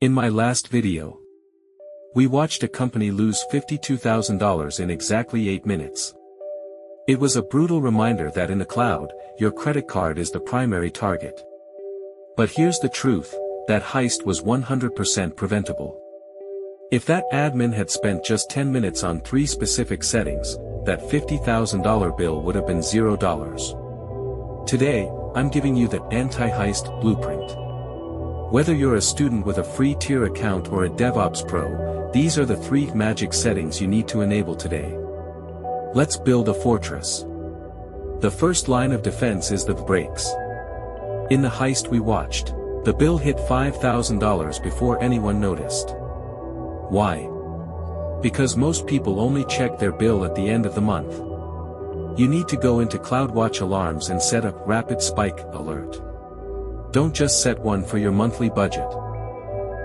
In my last video, we watched a company lose $52,000 in exactly 8 minutes. It was a brutal reminder that in the cloud, your credit card is the primary target. But here's the truth, that heist was 100% preventable. If that admin had spent just 10 minutes on 3 specific settings, that $50,000 bill would have been $0. Today, I'm giving you the anti-heist blueprint. Whether you're a student with a free tier account or a DevOps pro, these are the 3 magic settings you need to enable today. Let's build a fortress. The first line of defense is the brakes. In the heist we watched, the bill hit $5,000 before anyone noticed. Why? Because most people only check their bill at the end of the month. You need to go into CloudWatch alarms and set a rapid spike alert. Don't just set one for your monthly budget.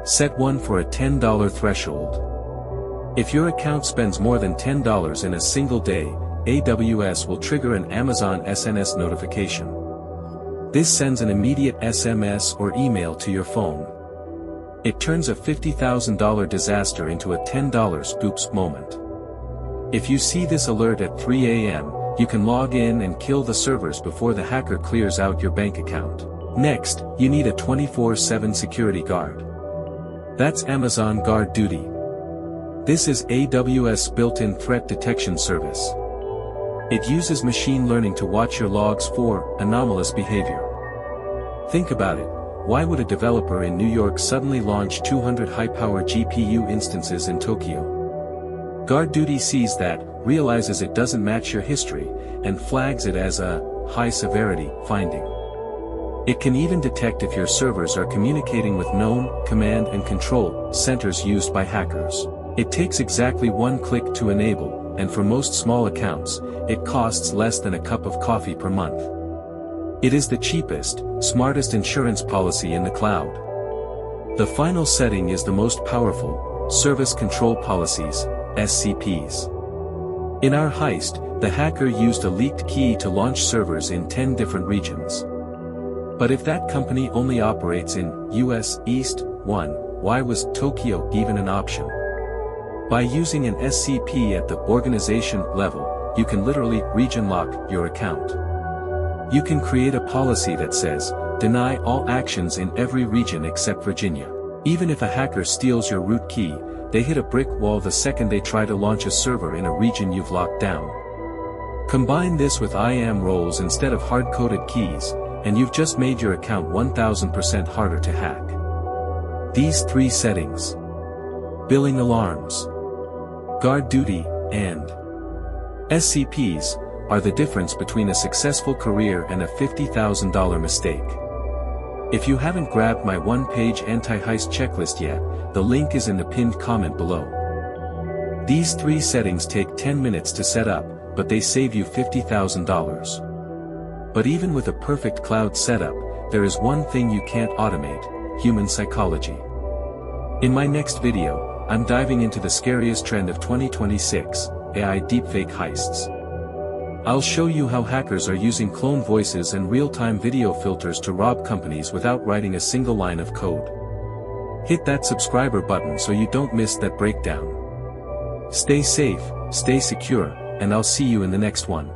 Set one for a $10 threshold. If your account spends more than $10 in a single day, AWS will trigger an Amazon SNS notification. This sends an immediate SMS or email to your phone. It turns a $50,000 disaster into a $10 oops moment. If you see this alert at 3 a.m., you can log in and kill the servers before the hacker clears out your bank account. Next, you need a 24/7 security guard. That's Amazon GuardDuty. This is AWS built-in threat detection service. It uses machine learning to watch your logs for anomalous behavior. Think about it, why would a developer in New York suddenly launch 200 high-power GPU instances in Tokyo? GuardDuty sees that, realizes it doesn't match your history, and flags it as a high-severity finding. It can even detect if your servers are communicating with known command and control centers used by hackers. It takes exactly 1 click to enable, and for most small accounts, it costs less than a cup of coffee per month. It is the cheapest, smartest insurance policy in the cloud. The final setting is the most powerful, service control policies, SCPs. In our heist, the hacker used a leaked key to launch servers in 10 different regions. But if that company only operates in US East 1, why was Tokyo even an option? By using an SCP at the organization level, you can literally region lock your account. You can create a policy that says, deny all actions in every region except Virginia. Even if a hacker steals your root key, they hit a brick wall the second they try to launch a server in a region you've locked down. Combine this with IAM roles instead of hard-coded keys, and you've just made your account 1000% harder to hack. These 3 settings: billing alarms, GuardDuty, and SCPs, are the difference between a successful career and a $50,000 mistake. If you haven't grabbed my 1-page anti-heist checklist yet, the link is in the pinned comment below. These 3 settings take 10 minutes to set up, but they save you $50,000. But even with a perfect cloud setup, there is one thing you can't automate: human psychology. In my next video, I'm diving into the scariest trend of 2026, AI deepfake heists. I'll show you how hackers are using clone voices and real-time video filters to rob companies without writing a single line of code. Hit that subscriber button so you don't miss that breakdown. Stay safe, stay secure, and I'll see you in the next one.